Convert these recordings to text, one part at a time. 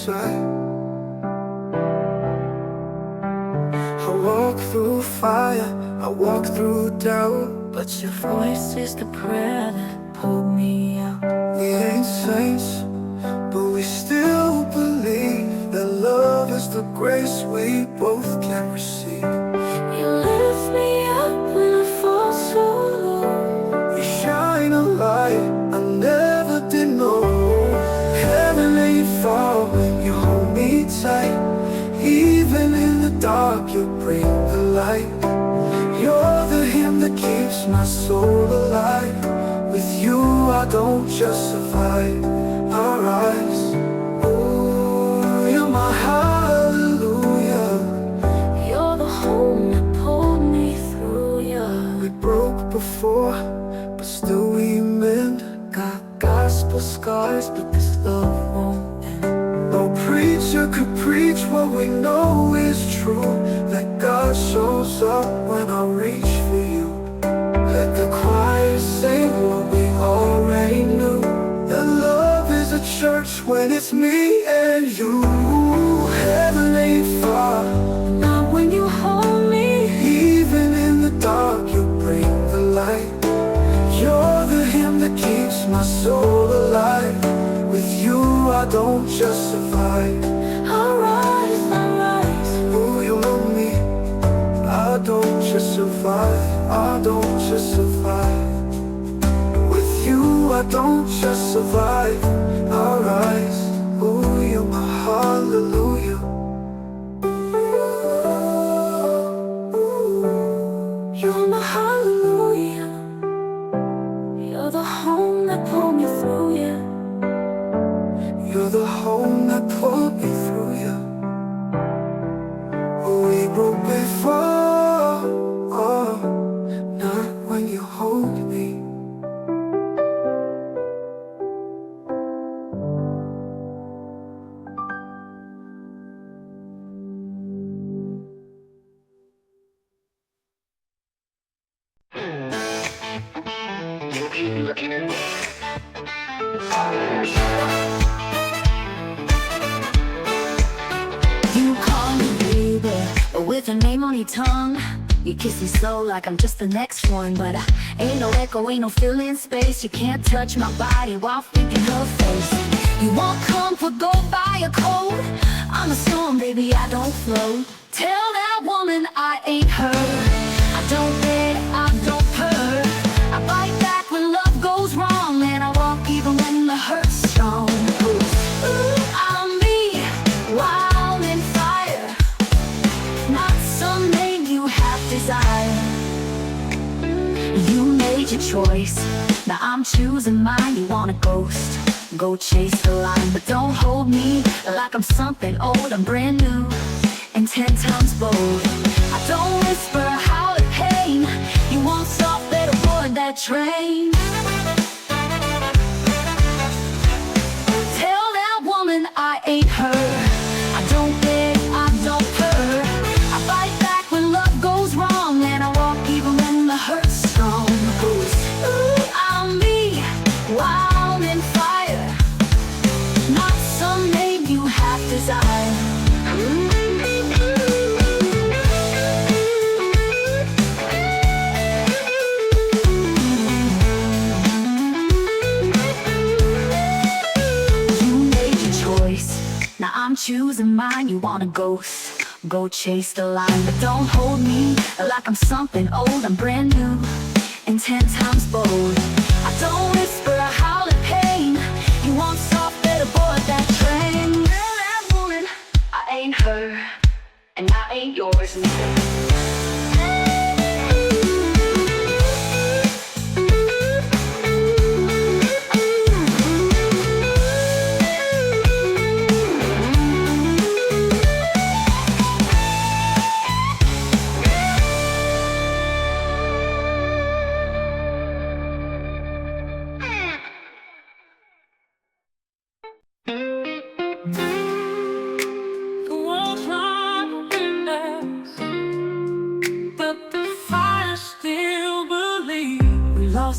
right. I walk through fire, I walk through doubt, but your voice is the prayer that pulled me out. we ain't saints, but we still believe that love is the grace we both can receive. You lift me up when I fall so low. You shine a light I never did know. Heaven ain't far when you hold me tight. Even in the dark you bring the light. You're the hymn that keeps my soul alive. With you I don't just survive, I rise. Oh, you're my hallelujah. You're the home that pulled me through, yeah. We broke before, but still we mend. Got gospel scars, but this love won't end. No preacher could preach what we know is true, that God shows up when I reach for you. Let the choir sing what we already knew, that love is a church when it's me and you. Heaven ain't far, not when you hold me. even in the dark you bring the light. You're the hymn that keeps my soul alive. With you I don't just survive, I rise, I rise. oh, you love me. I don't just survive, I don't just survive. With you I don't just survive, I rise. Oh, you're my hallelujah. You're my hallelujah. You're the home that pulled me through, yeah. You're the home that pulled me through, yeah. We broke before, oh, not when you hold me. You call me baby, but with a name on your tongue. You kiss me slow like I'm just the next one. But ain't no echo, ain't no filling space. You can't touch my body while thinking her face. You won't comfort, go by a code. I'm a storm, baby, I don't float. Tell that woman I ain't her. I don't beg, I don't purr. I bite back when love goes wrong, and I walk even when the hurt's strong. Ooh, I'm me, wild and fire, not some name you have desire. You made your choice, now I'm choosing mine. You want a ghost, go chase the line, but don't hold me like I'm something old. I'm brand new and 10 times bold. I don't whisper, howl at pain. You want soft, better board that train. Tell that woman I ain't her. I don't beg, I don't purr. I fight back when love goes wrong, and I walk even when the hurt's strong. Ooh, I'm me, wild and fire, not some name you have desire. Now I'm choosing mine. You want a ghost, go chase the line, but don't hold me like I'm something old. I'm brand new and 10 times bold. I don't whisper, I howl at pain. You want soft, better board that train. Girl, that woman, I ain't her, and I ain't yours neither.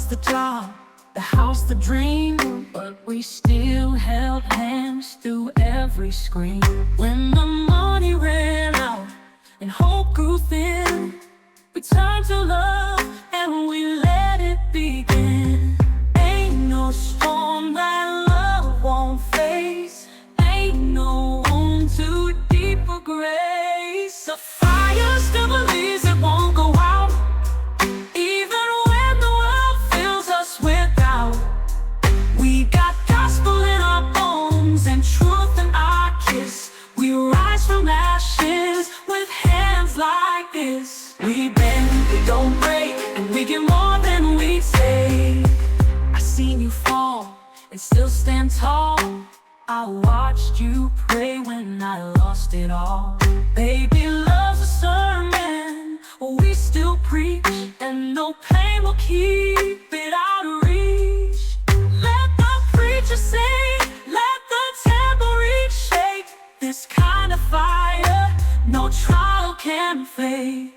The job, the house, the dream, but we still held hands through everything. every screen. When the money ran out and hope grew thin, we turned to love and we let it begin. Ain't no storm that love won't face, ain't no wound too deep for grace. The fire still believes it won't go out, even when the world fills us with doubt. We got gospel in our bones and truth in our kiss. We rise from ashes with hands like this. We bend, we don't break, and we get more than we take. I seen you fall and still stand tall. I watched you pray when I lost it all. Baby, love's a sermon we still preach, and no pain will keep it out of reach. Let the preacher sing, let the tambourine shake. This kind of fire no trial can fade.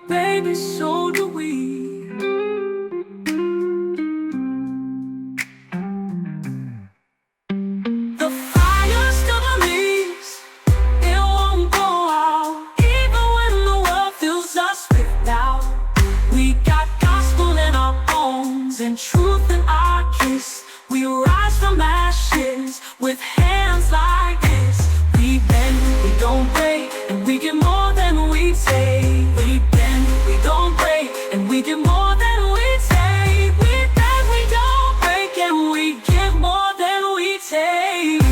Baby, so do we. The fire still believes it won't go out, even when the world fills us with doubt. We got gospel in our bones and truth in our kiss. We rise from ashes with hands like this. We bend, we don't break, and we get more than we take. We bend, we don't break, and we get more than we take. We bend, we don't break, and we give more than we take.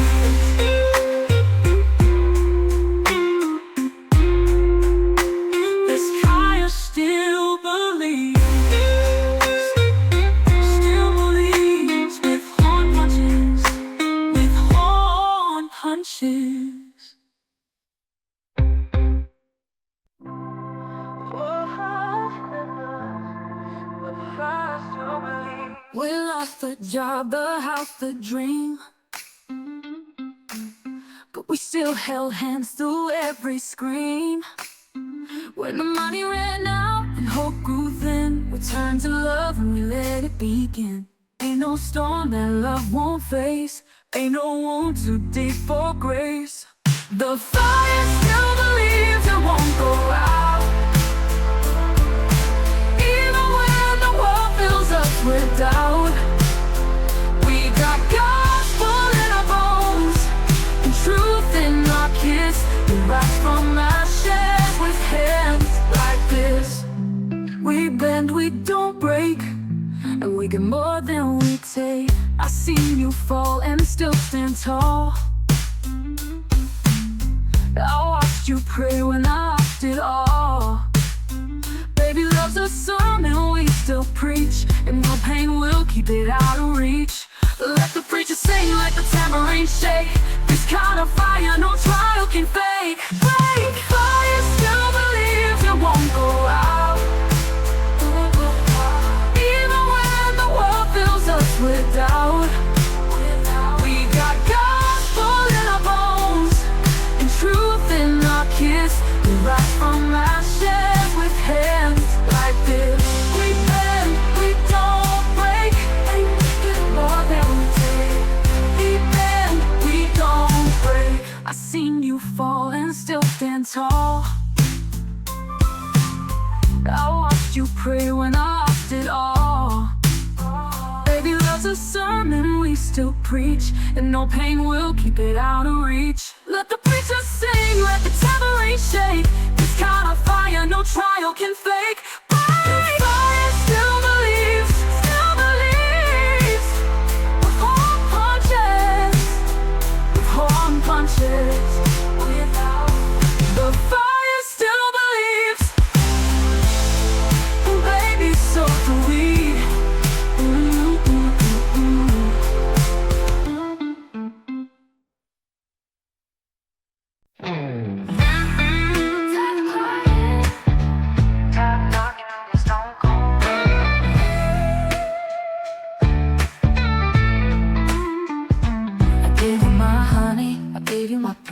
This fire still believes, with horn punches, with horn punches. We lost the job, the house, the dream, but we still held hands through every scream. When the money ran out and hope grew thin, we turned to love and we let it begin. Ain't no storm that love won't face, ain't no wound too deep for grace. The fire still believes it won't go out, even when the world fills us with doubt. We got gospel in our bones and truth in our kiss. We rise from ashes with hands like this. We bend, we don't break, and we get more than we take. I seen you fall and still stand tall. I watched you pray when I lost it all. Baby, love's a sermon we still preach, and no pain will keep it out of reach. Let the preacher sing, let the tambourine shake. This kind of fire no trial can fake. Break, fire still believes it won't go out, even when the world fills us with doubt. We got gospel in our bones and truth in our kiss. We rise from ashes with hands like this. We bend, we don't break, and we get more than we take. We bend, we don't break. I seen you fall and still stand tall. I watched you pray when I lost it all. Baby, love's a sermon we still preach, and no pain will keep it out of reach. Let the preacher sing, let the tambourine shake. This kind of fire no trial can fake. Break, fire still believes, with horn punches, with horn punches. The fire still believes, baby, so do we.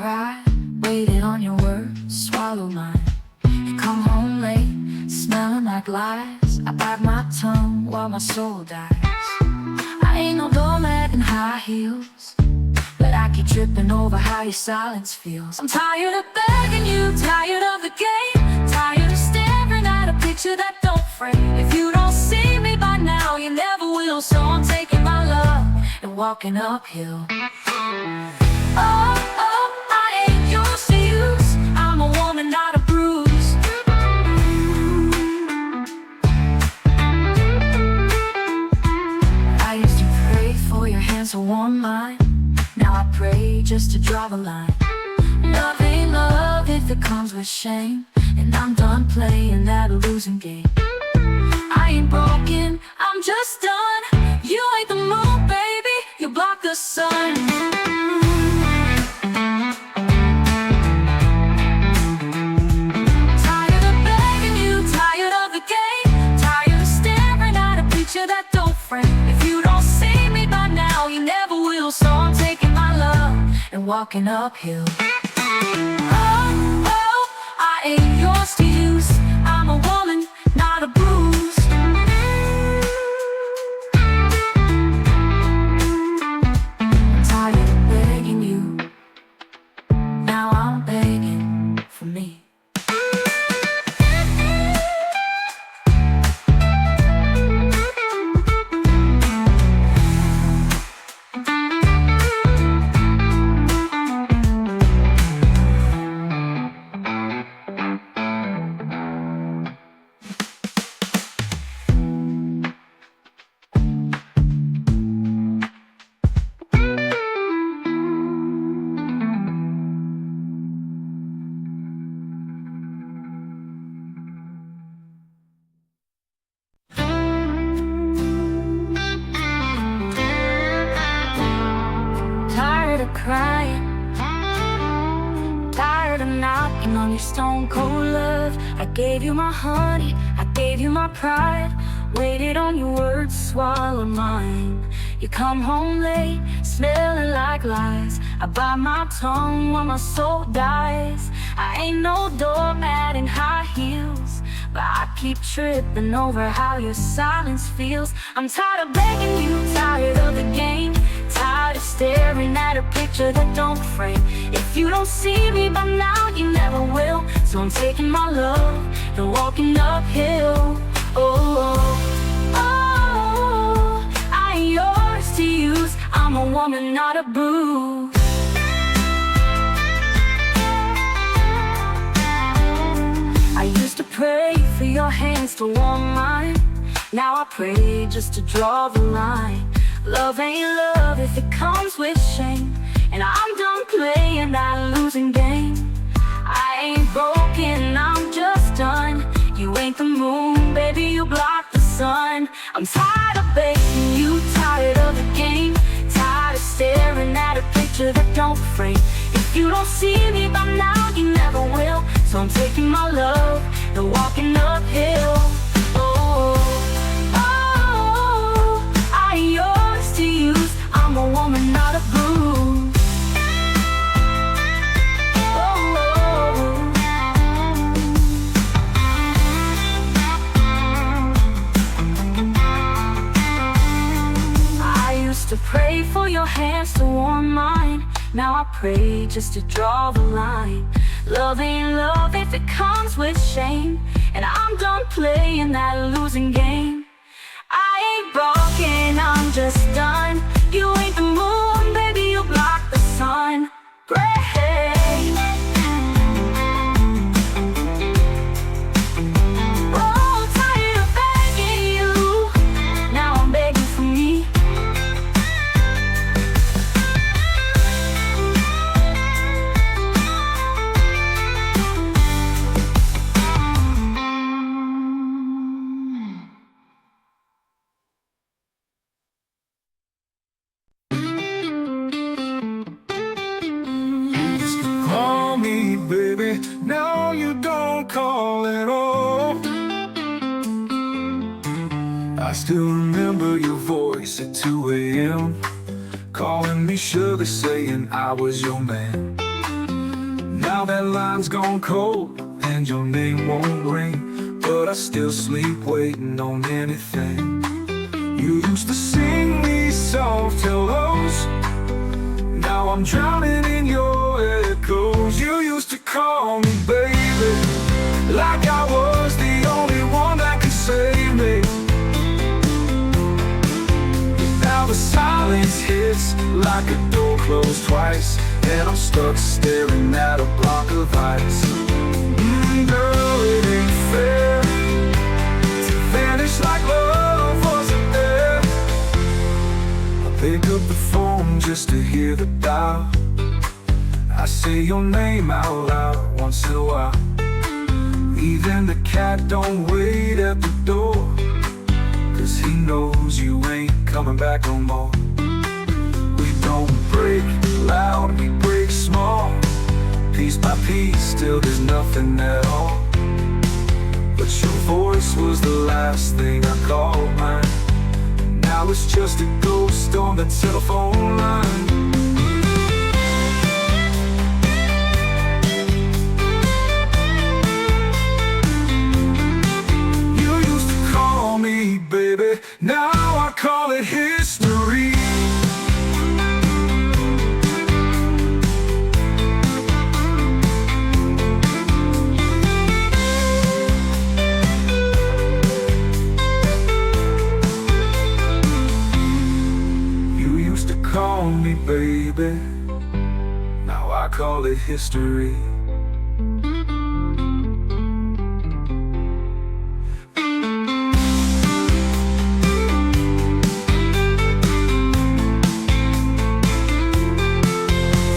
pride, waited on your words, swallow mine. You come home late, smelling like lies. I bite my tongue while my soul dies. I ain't no doormat in high heels, but I keep tripping over how your silence feels. I'm tired of begging you, tired of the game, tired of staring at a picture that don't frame. If you don't see me by now, you never will. So I'm taking my love and walking uphill. Oh, oh, I ain't yours to use. I'm a woman, not a bruise. I used to pray for your hands to warm mine. Now I pray just to draw the line. Love ain't love if it comes with shame, and I'm done playing that losing game. I ain't broken, I'm just done. You ain't the moon, baby, you block the sun. Tired of begging you, tired of the game, tired of staring at a picture that don't frame. If you don't see me by now, you never will. So I'm taking my love and walking uphill. Oh, oh, I ain't yours to use. I'm a woman, not a bruise. Tired of begging you, now I'm begging for me. Tired of crying, tired of knocking on your stone cold love. I gave you my honey, I gave you my pride, waited on your words, swallow mine. You come home late, smelling like lies. I bite my tongue while my soul dies. I ain't no doormat in high heels, but I keep tripping over how your silence feels. I'm tired of begging you, tired of the game, tired of staring at a picture that don't frame. If you don't see me by now, you never will. So I'm taking my love and walking uphill. Oh, oh, oh, I ain't yours to use. I'm a woman, not a bruise. I used to pray for your hands to warm mine. Now I pray just to draw the line. Love ain't love if it comes with shame, and I'm done playing that losing game. I ain't broken, I'm just done. You ain't the moon, baby, you block the sun. I'm tired of begging you, tired of the game, tired of staring at a picture that don't frame. If you don't see me by now, you never will. So I'm taking my love and walking uphill. Oh, oh, I ain't yours to use. I'm a woman, not a bruise. I used to pray for your hands to warm mine. Now I pray just to draw the line. Love ain't love if it comes with shame, and I'm done playing that losing game. I ain't broken, I'm just done. You ain't the moon, baby, you block the sun. Great. Oh, tired of begging you, now I'm begging for me. Call me, baby, now you don't call at all. I still remember your voice at 2 a.m. calling me sugar, saying I was your man. Now that line's gone cold and your name won't ring, but I still sleep waiting on anything. You used to sing me soft hellos, now I'm drowning in your echoes. You used to call me baby, like I was the only one that could save me. Now the silence hits like a door closed twice, and I'm stuck staring at a block of ice. Girl, it ain't fair to vanish like love wasn't there. I pick up the phone just to hear the dial. I say your name out loud once in a while. Even the cat don't wait at the door, 'cause he knows you ain't coming back no more. We don't break loud, we break small. Piece by piece, still there's nothing at all. But your voice was the last thing I called mine. Now it's just a ghost on the telephone line. You used to call me baby, now I call it history. Call me baby, now I call it history.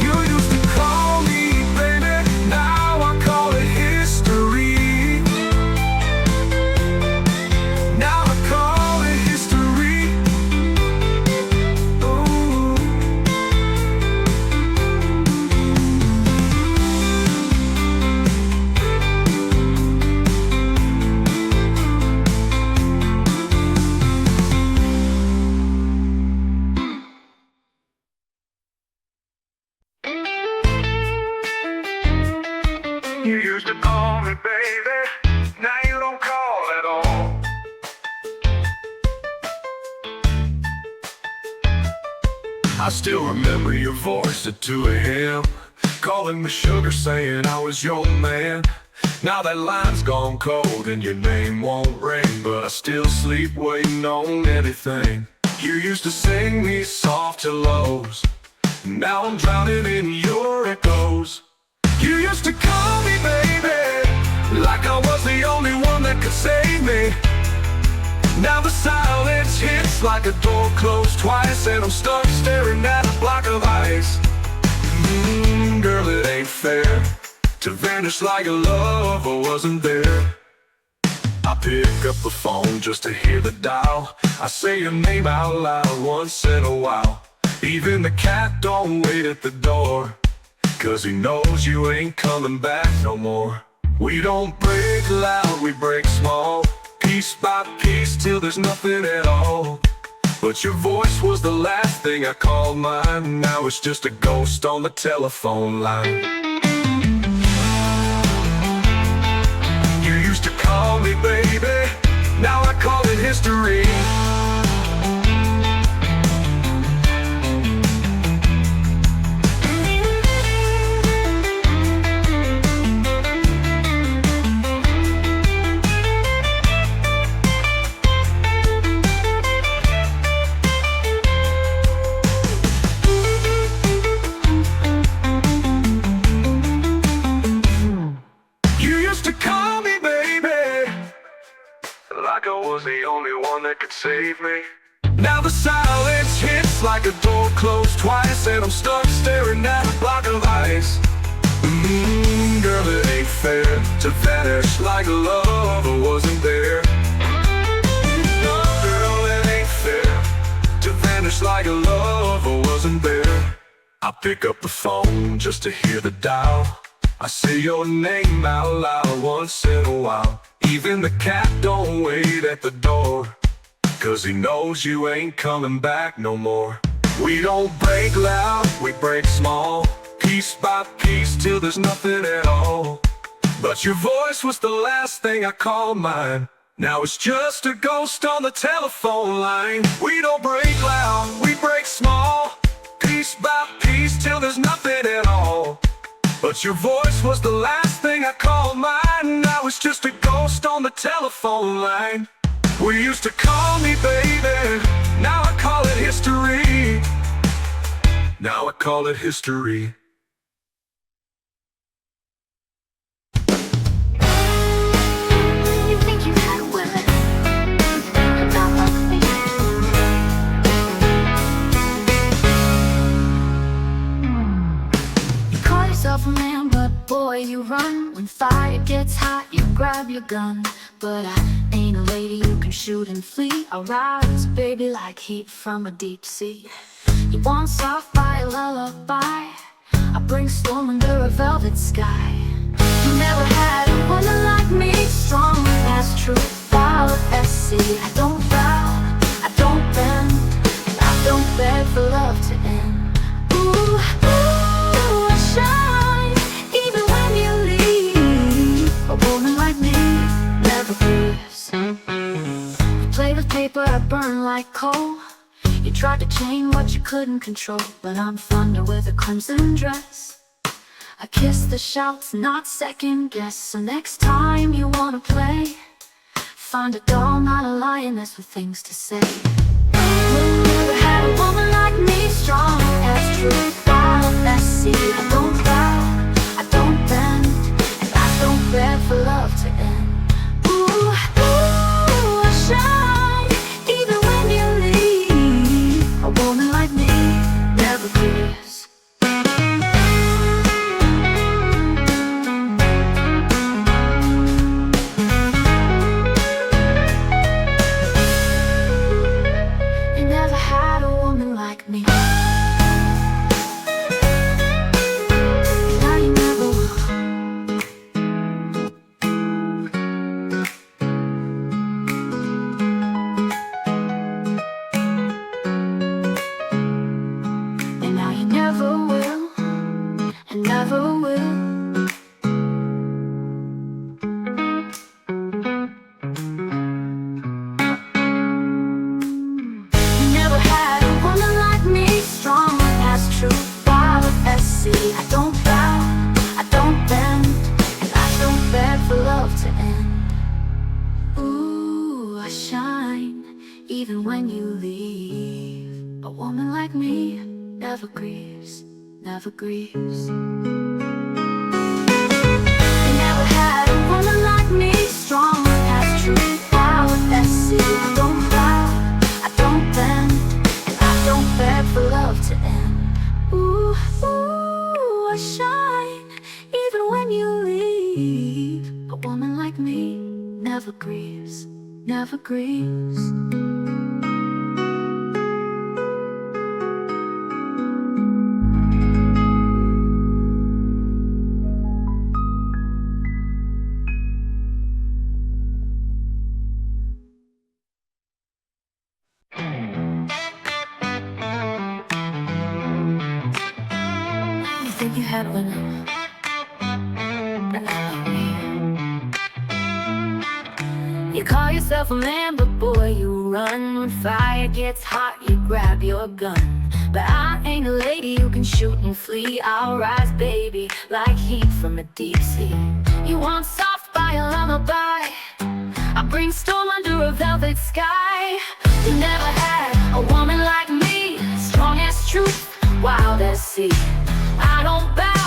You used to call me baby, now I call it history. Now I call it history. You used to call me baby, now you don't call at all. I still remember your voice at 2 a.m. calling me sugar, saying I was your man. Now that line's gone cold and your name won't ring, but I still sleep waiting on anything. You used to sing me soft hellos, now I'm drowning in your echoes. You used to call me baby, like I was the only one that could save me. Now the silence hits like a door closed twice, and I'm stuck staring at a block of ice. Girl, it ain't fair to vanish like a lover wasn't there. I pick up the phone just to hear the dial. I say your name out loud once in a while. Even the cat don't wait at the door, 'cause he knows you ain't coming back no more. We don't break loud, we break small. Piece by piece till there's nothing at all. But your voice was the last thing I called mine. Now it's just a ghost on the telephone line. You used to call me baby, now I call it history. Like I was the only one that could save me. Now the silence hits like a door closed twice, and I'm stuck staring at a block of ice. Girl, it ain't fair to vanish like love wasn't there. No, girl, it ain't fair to vanish like love wasn't there. I pick up the phone just to hear the dial. I say your name out loud once in a while. Even the cat don't wait at the door, 'cause he knows you ain't coming back no more. We don't break loud, we break small. piece by piece till there's nothing at all. But your voice was the last thing I called mine. Now it's just a ghost on the telephone line. We don't break loud, we break small, piece by piece till there's nothing at all. But your voice was the last thing I called mine. Now it's just a ghost on the telephone line. We used to call me baby, now I call it history. Now I call it history. You think you had women, but not like me. You call yourself a man, but boy, you run. When fire gets hot, you grab your gun. But I ain't a lady you can shoot and flee. I rise, baby, like heat from a deep sea. You want soft by a lullaby, I bring storm under a velvet sky. You never had a woman like me, strong as truth, wild as sea. I don't bow, I don't bend, and I don't beg for love to end. Ooh, ooh, I shine, even when you leave. A woman like me never grieves. You play with paper, I burn like coal. You tried to change what you couldn't control, but I'm thunder with a crimson dress. I kiss the shouts, not second guess. So next time you wanna play, find a doll, not a lioness with things to say. You never had a woman like me, strong as truth, wild as sea. I don't bow, I don't bend, and I don't beg for love to end. Ooh, ooh, I shine, even when you leave. A woman like me never grieves. You never had a woman like me. Now you never will. And now you never will, and never will. You never had a woman like me, strong as truth, wild as sea. I don't bow, I don't bend, and I don't beg for love to end. Ooh, I shine, even when you leave. A woman like me never grieves, never grieves. You never had a woman like me, strong as truth, wild as sea. I don't bow, I don't bend, and I don't beg for love to end. Ooh, ooh, I shine, even when you leave. A woman like me never grieves, never grieves. You think you had women, but not like me. You call yourself a man, but boy, you run. When fire gets hot, you grab your gun. But I ain't a lady you can shoot and flee. I'll rise, baby, like heat from a deep sea. You want soft by a lullaby, I bring storm under a velvet sky. You never had a woman like me, strong as truth, wild as sea. I don't bow,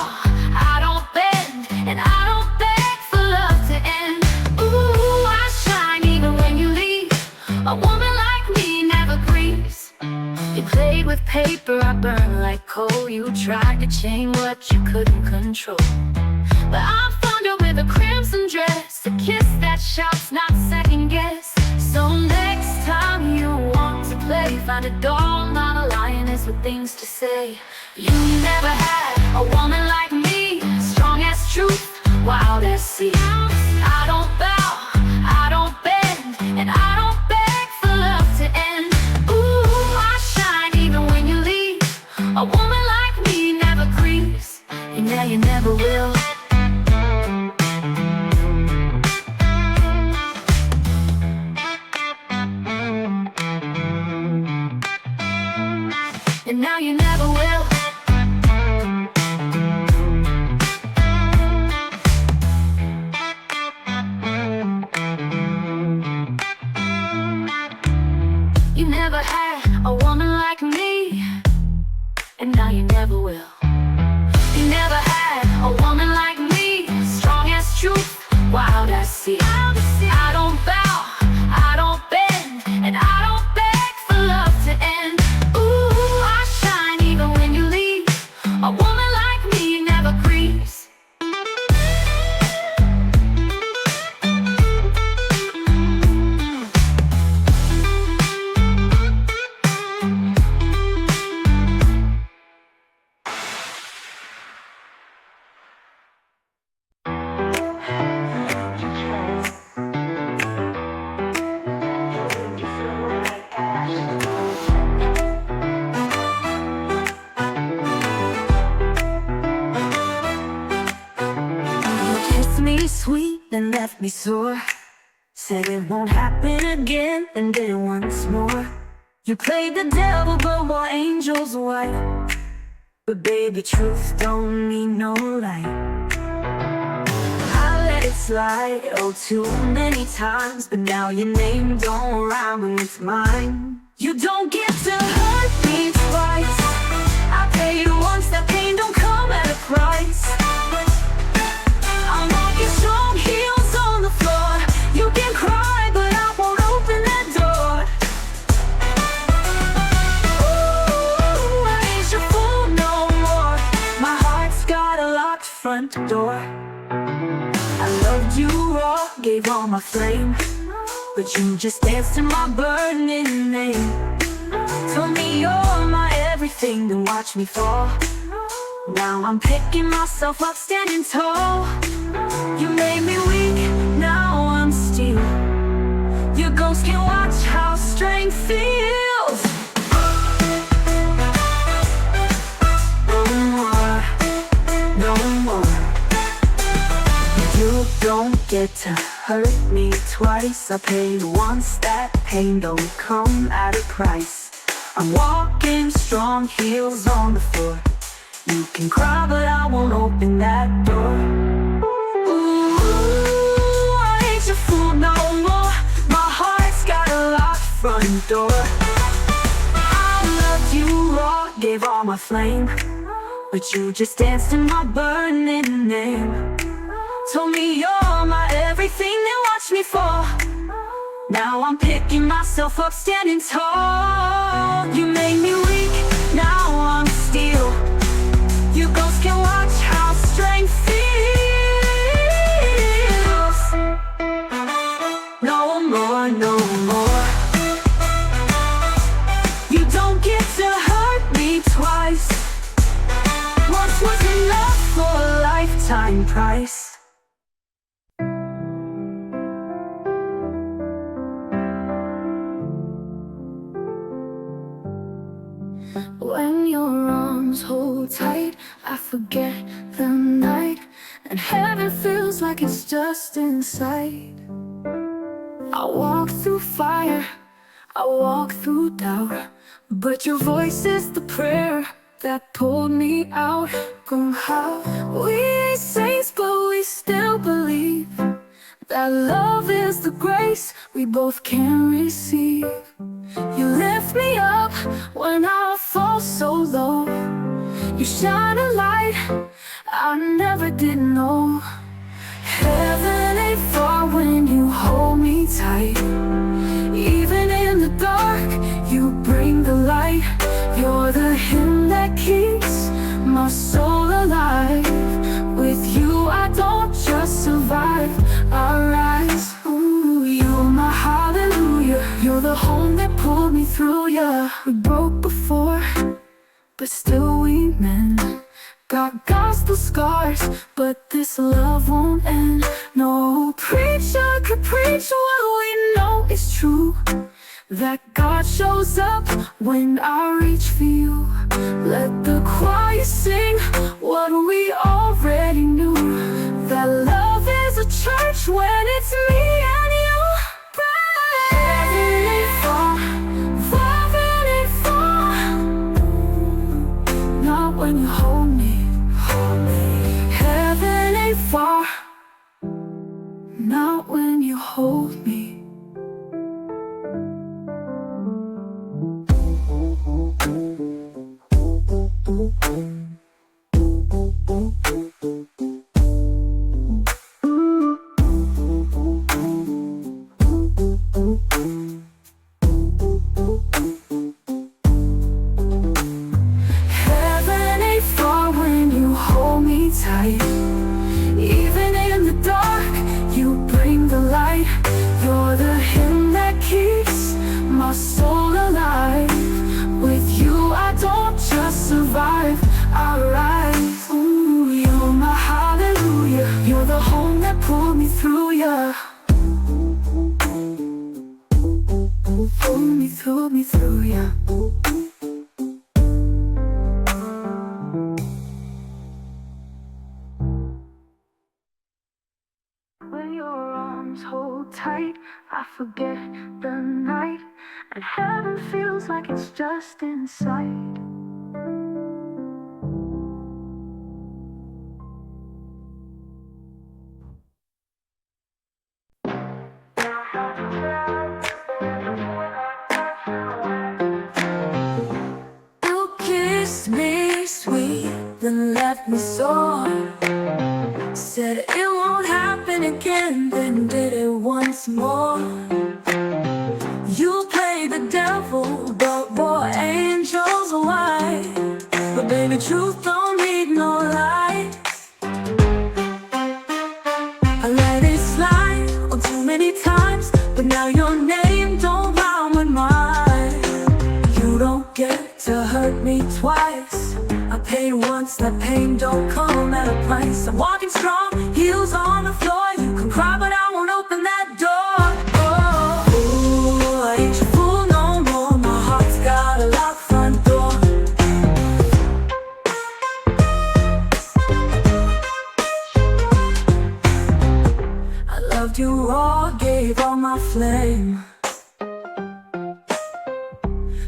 I don't bend, and I don't beg for love to end. Ooh, I shine even when you leave. A woman like me never grieves. You played with paper, I burn like coal. You tried to change what you couldn't control, but I'm thunder with a crimson dress, a kiss that shouts, not second guess. So next time you want to play, find a doll, not a lioness with things to say. You never had a woman like me, strong as truth, wild as sea. I don't bow, I don't bend, and I don't beg for love to end. Ooh, I shine even when you leave. A woman like me never grieves. now you never will. And now you never will. You never had a woman like me, and now you never will. You never had a woman like me, strong as truth, wild as sea. I don't bow, I don't bend, and I don't beg for love to end. Ooh, I shine even when you leave. A woman like me never grieves. You kissed me sweet, then left me sore. Said it won't happen again, and did it once more. You played the devil, but wore angels white. But baby, truth don't need no light. I let it slide, oh, too many times. But now your name don't rhyme with mine. You don't get to hurt me twice. I paid once, that pain don't come at a price. I'm walking strong, heels on the floor. You can cry, but I won't open that door. Ooh, I ain't your fool no more. My heart's got a locked front door. I loved you raw, gave all my flame, but you just danced in my burning name. Told me you're my everything, then watch me fall. Now I'm picking myself up, standing tall. You made me weak, now I'm steel. Your ghost can watch how strength feels. No more, no more. You don't get to hurt me twice. I paid once, that pain don't come at a price. I'm walking strong, heels on the floor. You can cry, but I won't open that door. Ooh, I ain't your fool no more. My heart's got a locked front door. I loved you raw, gave all my flame, but you just danced in my burning name. Told me you're my everything, then watch me fall. Now I'm picking myself up, standing tall. You made me weak, now I'm steel. You ghosts can watch how strength feels. No more, no more. You don't get to hurt me twice. Once was enough for a lifetime price. When your arms hold tight, I forget the night, and heaven feels like it's just inside. I walk through fire, I walk through doubt, but your voice is the prayer that pulled me out. From how we ain't saints, but we still believe that love is the grace we both can receive. You lift me up when I fall so low. You shine a light I never did know. Heaven ain't far when you hold me tight. Even in the dark, you bring the light. You're the hymn that keeps my soul alive. With you I don't just survive, I rise. Ooh, you're my hallelujah. You're the home that pulled me through, yeah. We broke before, but still we mend. Got gospel scars, but this love won't end. No preacher could preach what we know is true. that God shows up when I reach for you. Let the choir sing what we already knew, that love is a church when it's me and you. Heaven ain't far, heaven ain't far, not when you hold me. Heaven ain't far, not when you hold me. Heaven ain't far when you hold me tight. Even in the dark, you bring the light. You're the hymn that keeps my soul alive. With you I don't just survive, I rise. Ooh, you're my hallelujah. You're the home that pulled me through, yeah. Pull me through, yeah. When your arms hold tight, I forget the night, and heaven feels like it's just in sight. You kissed me sweet, then left me sore. Said it won't happen again, then did it once more. You played the devil, but bore angels white. But baby, truth don't need no light. I let it slide on too many times, but now your name don't rhyme with mine. You don't get to hurt me twice. I paid once, that pain don't come at a price. I'm walking strong, heels on the floor. You can cry, but I won't open that door. Oh, ooh, I ain't your fool no more. My heart's got a locked front door. I loved you raw, gave all my flame,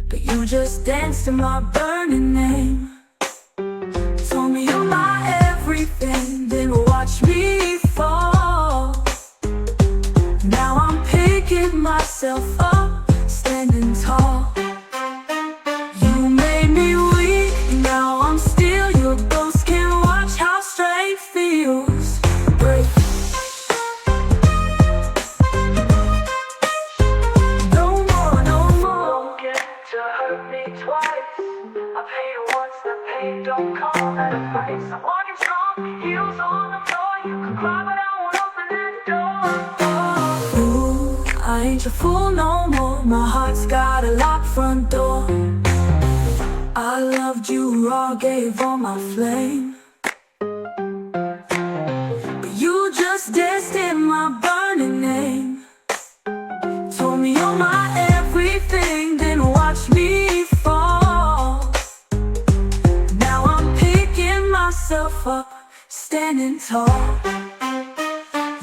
but you just danced to my burning name. Told me you're my everything, then watch me fall. Now I'm picking myself up, standing tall. You made me weak, now I'm still. Your ghost can watch how strength feels. Break. No more, no more. Don't get to hurt me twice. I paid once, that pain don't come at a price. I'm walking strong, heels on the floor. You can cry, but I won't open that door. Ooh, I ain't your fool no more. My heart's got a locked front door. I loved you raw, gave all my flame, but you just danced in my burning name. Told me you're my everything, then watch me fall. Now I'm picking myself up, standing tall.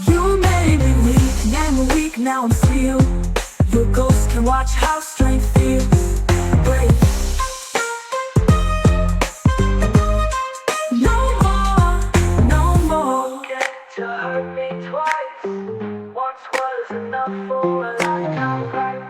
You made me weak, and weak, now I'm still. Your ghost can watch how strength feels. Break. No more, no more. Get to hurt me twice. Once was enough for a lifetime price.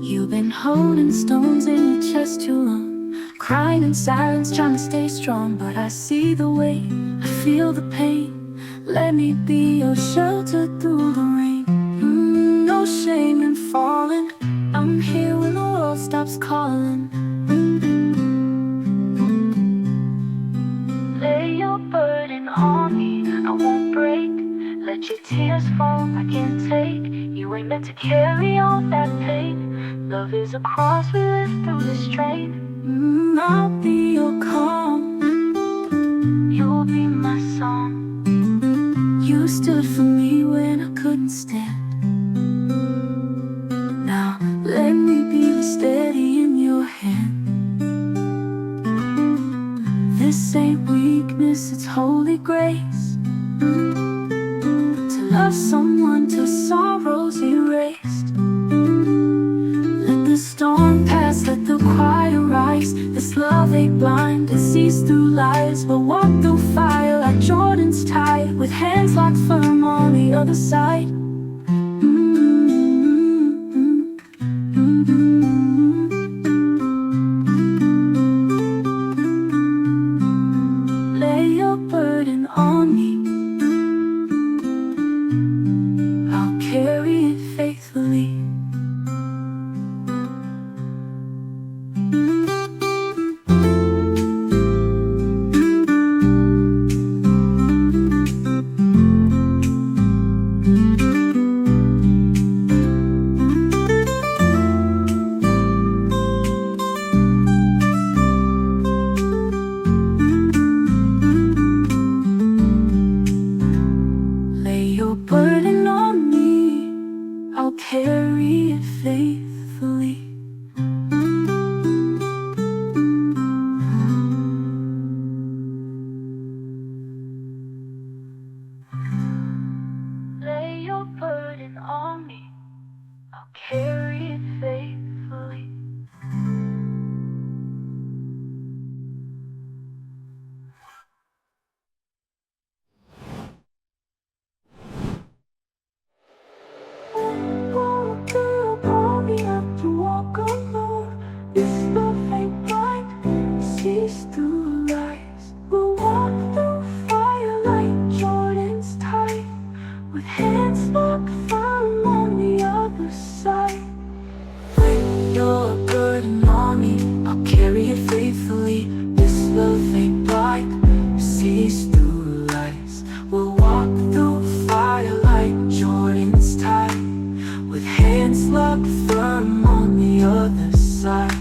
You've been holding stones in your chest too long, crying in silence, trying to stay strong. But I see the way, I feel the pain. Let me be your shelter through the rain. No shame in falling, I'm here when the world stops calling. Lay your burden on me, I won't break. Let your tears is a cross we live through the strain. I'll be your calm, you'll be my song. You stood for me when I couldn't stand. Now let me be the steady in your hand. This ain't weakness, it's holy grace. To love someone till sorrow's erased. Let the storm pass, let the choir rise. This love ain't blind, it sees through lies. We'll walk through fire like Jordan's tide, with hands locked firm on the other side. Lay your burden on me, I'll carry it faithfully. Lay your burden on me, I'll carry it faithfully. Lay your burden on me, I'll carry it faithfully. With hands locked firm on the other side. Lay your burden on me, I'll carry it faithfully. This love ain't blind, it sees through lies. We'll walk through fire like Jordan's tide, with hands locked firm on the other side.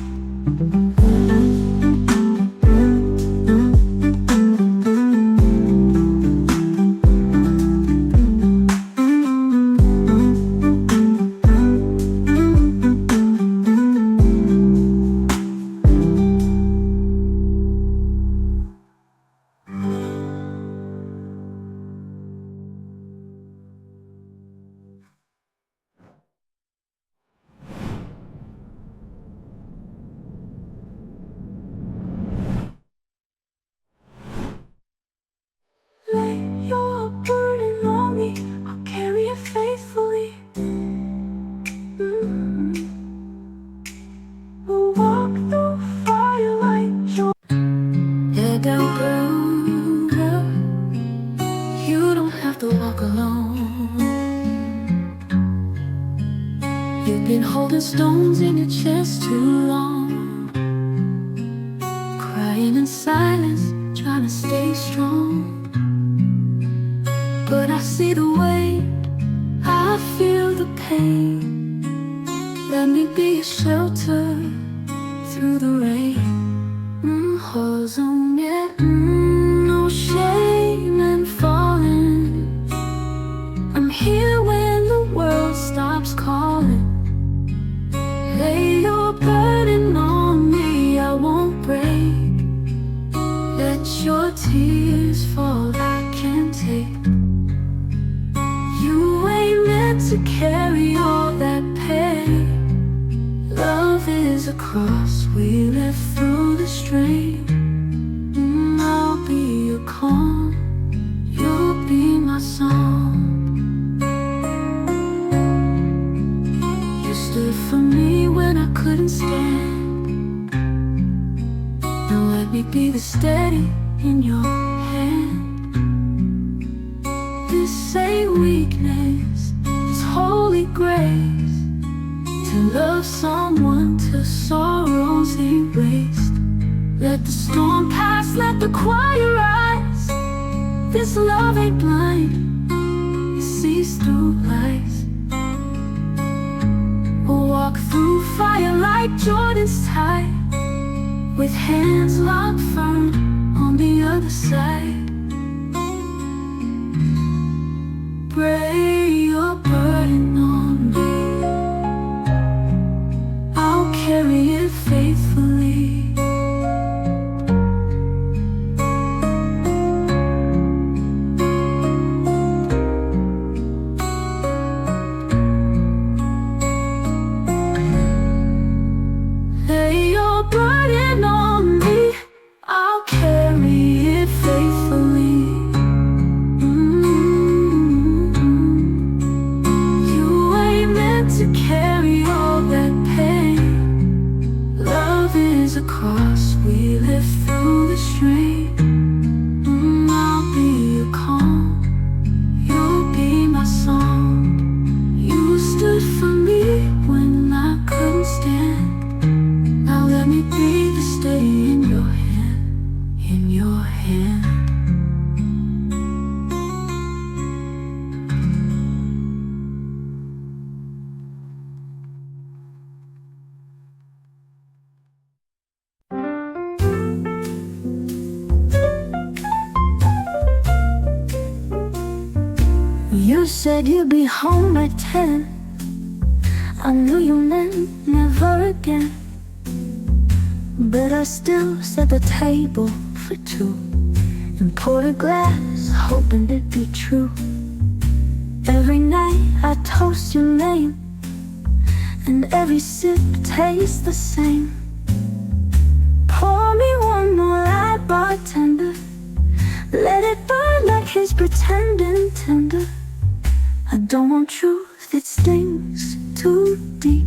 Lay your burden on me, I'll carry it faithfully. We'll walk through fire like joy. Head down, girl, you don't have to walk alone. You've been holding stones in your chest too long, crying in silence, trying to stay strong. But I see the weight, I feel the pain. Let me be a shelter through the rain. Rozumiem, no shame and falling. I'm here when the world stops calling. Lay your burden on me, I won't break. Let your tears fall, I can take. To carry all that pain. Love is a cross we live through the strain. I'll be your calm, you'll be my song. You stood for me when I couldn't stand. Now let me be the steady in your hand. This ain't weakness, holy grace. To love someone till sorrow's erased. Let the storm pass, let the choir rise. This love ain't blind, it sees through lies. Oh, walk through fire like Jordan's tie, with hands locked firm on the other side. Pray your burden on me, I'll carry it faithfully. Lay your burden on me, I'll carry it faithfully. You ain't meant to carry all that pain. Love is a cross we lift through the strain. I'll be your calm, you'll be my song. You stood for me when I couldn't stand. Now let me be the stay in your hand, in your hand. You said you'd be home by 10. I knew you meant never again, but I still set the table for two and poured a glass, hoping it'd be true. Every night I toast your name, and every sip tastes the same. Pour me one more light, bartender. Let it burn like he's pretending tender. I don't want truth, it stings too deep.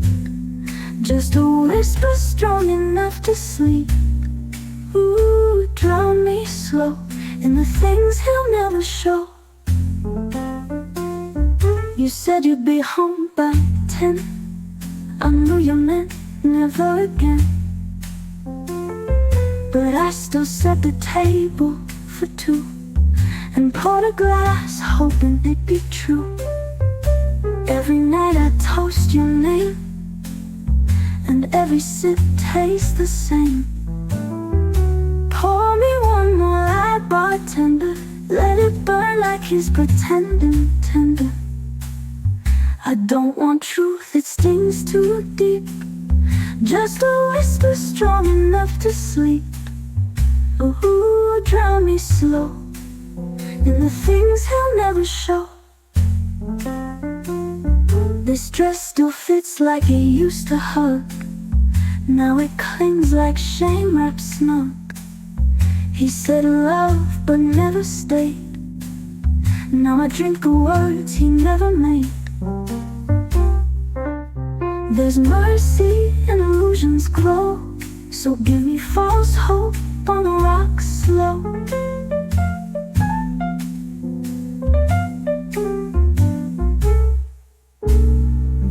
Just a whisper strong enough to sleep. Ooh, drown me slow in the things he'll never show. You said you'd be home by 10. I knew you meant never again, but I still set the table for two and poured a glass, hoping it'd be true. Every night I toast your name, and every sip tastes the same. Pour me one more light, bartender. Let it burn like he's pretending tender. I don't want truth, it stings too deep. Just a whisper strong enough to sleep. Ooh, drown me slow in the things he'll never show. This dress still fits like it used to hug. Now it clings like shame wrapped snug. He said love but never stayed. Now I drink the words he never made. There's mercy and illusions glow, so give me false hope on the rocks slow.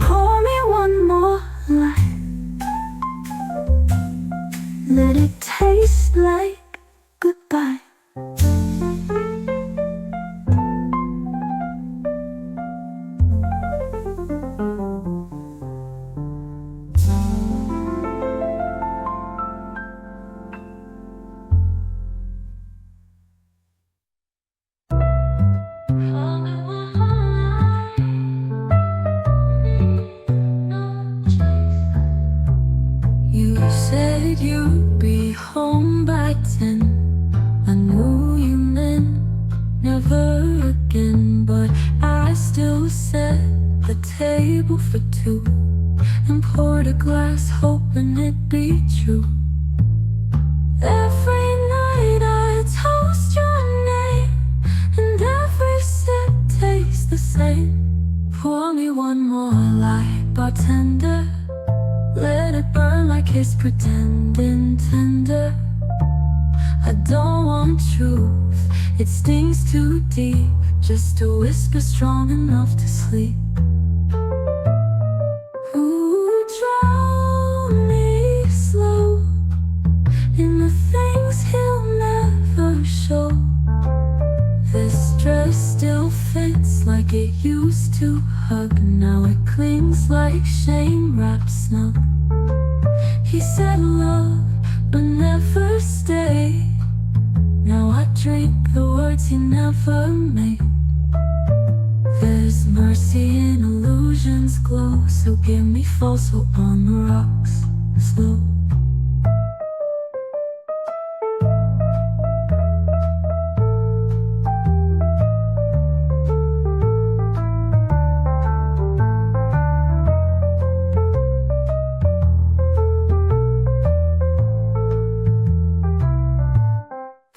Pour me one more light. Let it taste like goodbye. You said you'd be home by 10. I knew you meant never again, but I still set the table for two and poured a glass, hoping it'd be true. Every night I toast your name, and every sip tastes the same. Pour me one more light, bartender. Let it burn like it's pretending tender. I don't want truth, it stings too deep. Just a whisper strong enough to sleep. Ooh, drown me slow in the things he'll never show. This dress still fits like it used to hug. Now it clings like shame wraps day. Now I drink the words you never made. There's mercy in illusions glow, so give me false hope on the rocks slow.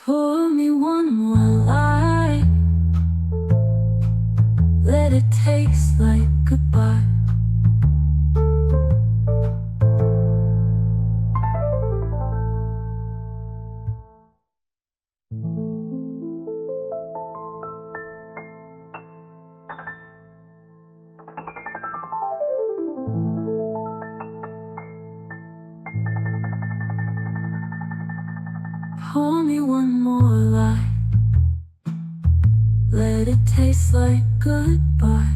Pour me one more lie, let it taste like goodbye. Pour me one more lie, let it taste like goodbye.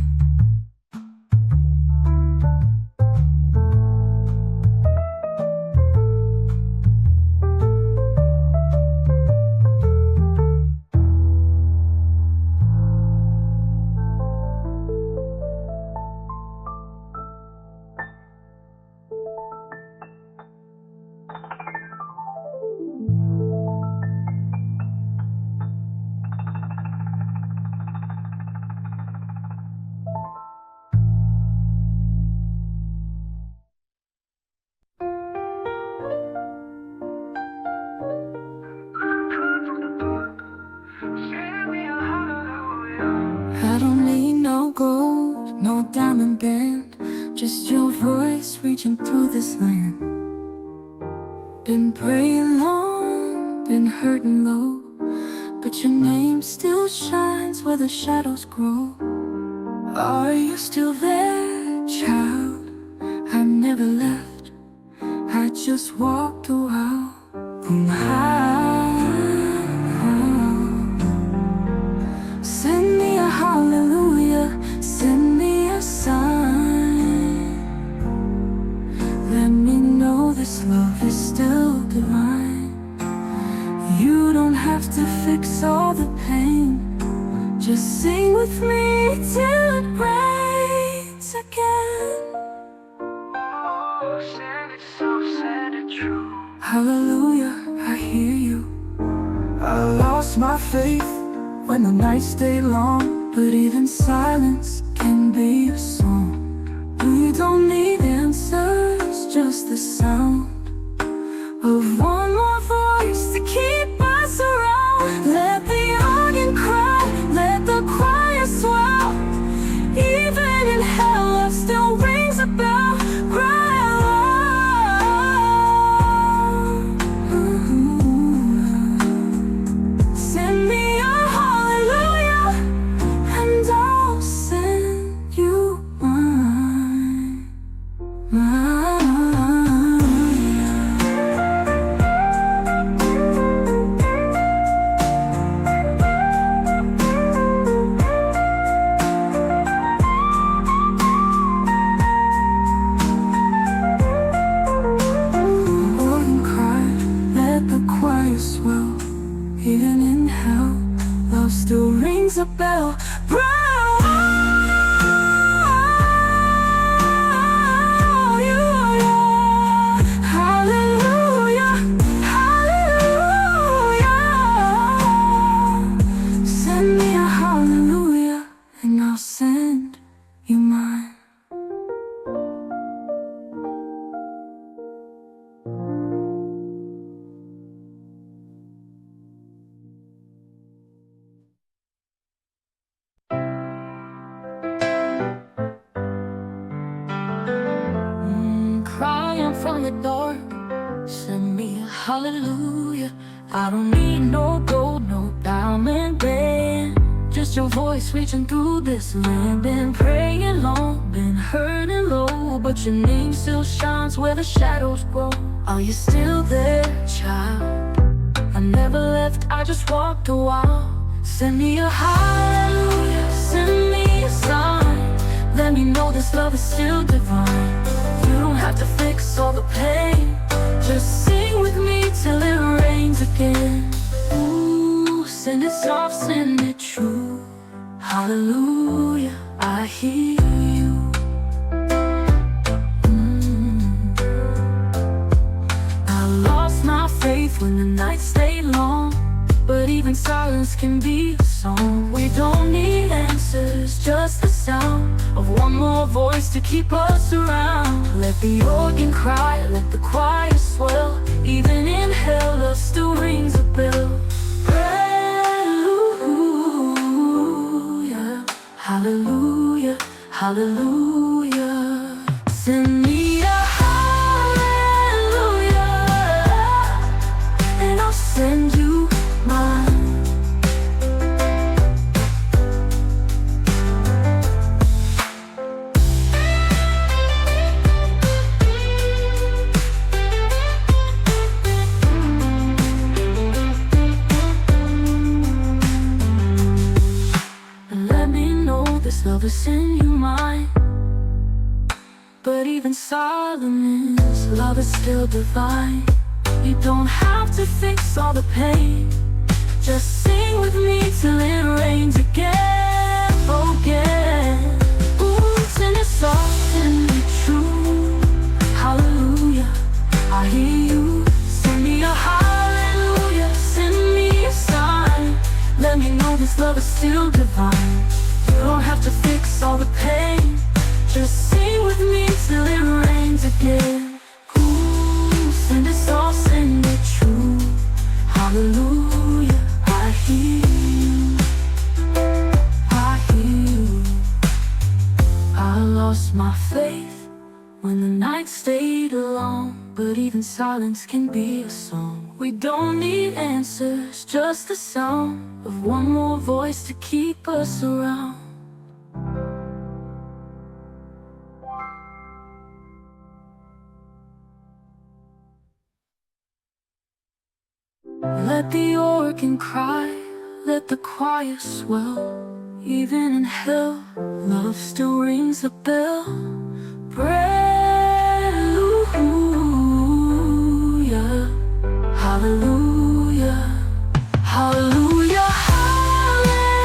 I don't need no gold, no diamond band, just your voice reaching through this land. Been praying long, been hurting low, but your name still shines where the shadows grow. Are you still there, child? I never left, I just walked a while. Send me a hallelujah, send me a sign. Let me know this love is still divine. You don't have to fix all the pain, just sing with me till it rains again. Oh, send it soft, send it true. Hallelujah, I hear you. I lost my faith when the nights stay long, but even silence can be a song. We don't need answers, just the sound of one more voice to keep us around. Let the organ cry, let the choir swell. Even in hell, love still rings a bell. Cry aloud. Send me a hallelujah, and I'll send you mine. Organ cry, let the choir swell. Even in hell, love still rings a bell. Hallelujah, hallelujah. Send me a hallelujah, and I'll send you mine. Crying from the dark, send me a hallelujah. I don't need no gold, no diamond band, just your voice reaching through this land. Been praying long, been hurting low, but your name still shines where the shadows grow. Are you still there, child? I never left, I just walked a while. Send me a hallelujah, send me a sign. Let me know this love is still divine. You don't have to fix all the pain, just sing with me till it rains again. send it true. Hallelujah, I hear you. I lost my faith when the nights stay long, but even silence can be a song. We don't need answers, just the sound of one more voice to keep us around. Let the organ cry, let the choir swell. Even in hell, love still rings a bell. Hallelujah, hallelujah, hallelujah. Send me a hallelujah, and I'll send you mine. This love is in you mine. But even silence, love is still divine. You don't have to fix all the pain. Just sing with me till it rains again, again. Ooh, sing it soft and be true. Hallelujah, I hear you. Send me a hallelujah, send me a sign. Let me know this love is still divine. You don't have to fix all the pain. Just sing with me till it rains again. Ooh, send it soft, send it true. Hallelujah, I hear you. I hear you. I lost my faith when the night stayed long, but even silence can be a song. We don't need answers, just the sound of one more voice to keep us around. Let the organ cry, let the choir swell. Even in hell, love still rings a bell. Hallelujah, hallelujah, hallelujah, hallelujah.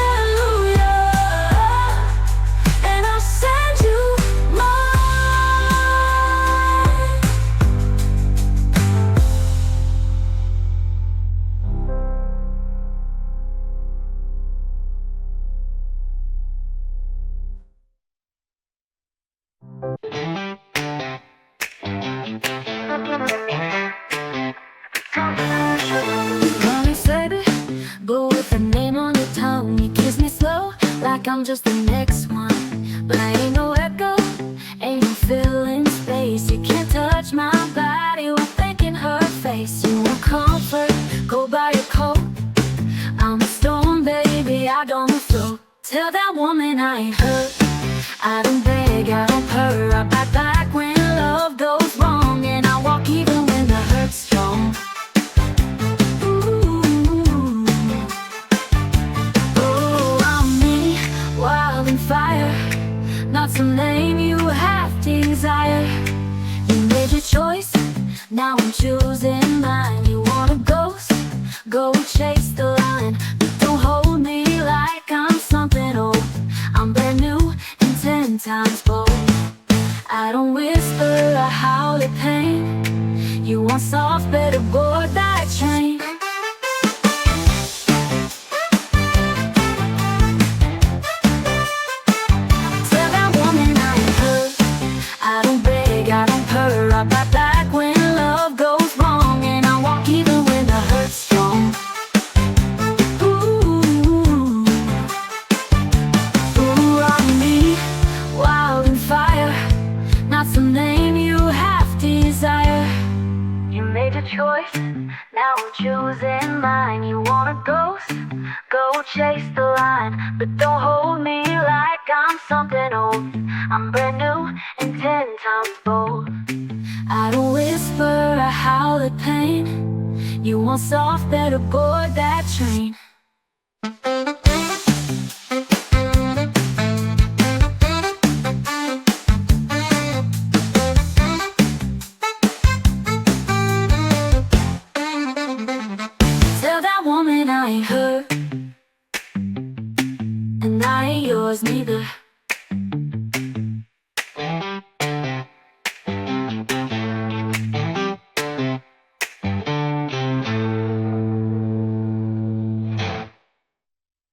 And I'll send you mine. Mommy said it, but with a name on your tongue. You kiss me slow, like I'm just the next one. But I ain't no echo, ain't no filling space. You can't touch my body while thinking her face. You want comfort, go buy a coat. I'm a storm, baby, I don't float. Tell that woman I ain't hurt. I don't beg, I don't purr. I bite back when love goes wrong, and I walk even when the hurt's strong. Fire, not some name you have desire. You made your choice, now I'm choosing mine. You want a ghost, go chase the line. But don't hold me like I'm something old. I'm brand new and 10 times bold. I don't whisper, I howl at pain. You want soft, better board that train. I bite back when love goes wrong, and I walk even when the hurt's strong. Ooh, ooh, on me, wild and fire, not some name you have desire. You made a choice, now I'm choosing mine. You want a ghost, go chase the line. But don't hold me like I'm something old. I'm brand new and 10 times bold. I don't whisper, I howl at pain. You want soft, better board that train.